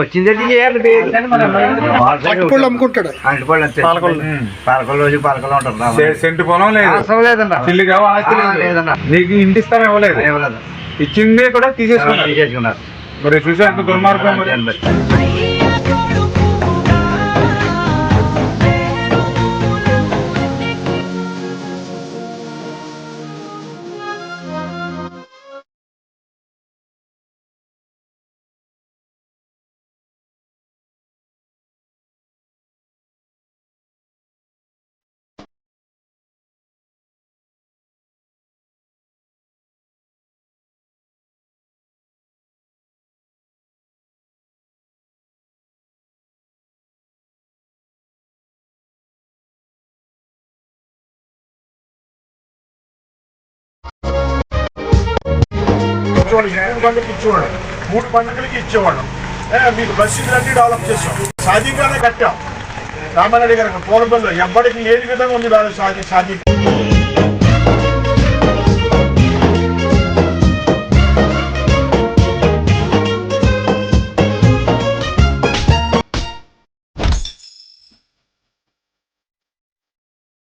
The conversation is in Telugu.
వచ్చింది అమ్ముకుంటాడు. పాలకొల్లు రోజు పాలకొల్లు ఉంటారు. సెంటు పొలం లేదు, అవసరం లేదన్నా. చిల్లిగా లేదన్నా. నీకు ఇంటి స్థలం ఇవ్వలేదు, ఇచ్చిందే కూడా తీసేసుకున్నారు. మరి చూసా ఎంత దుర్మార్గం. ఇచ్చేవాడు 3 పండుగలకి ఇచ్చేవాడు. మీకు మసీదులన్నీ డెవలప్ చేసాం, సాధికారణ కట్టాం. రామారెడ్డి గారికి పూలపల్లిలో ఎప్పటికీ ఏ విధంగా ఉంది సాధి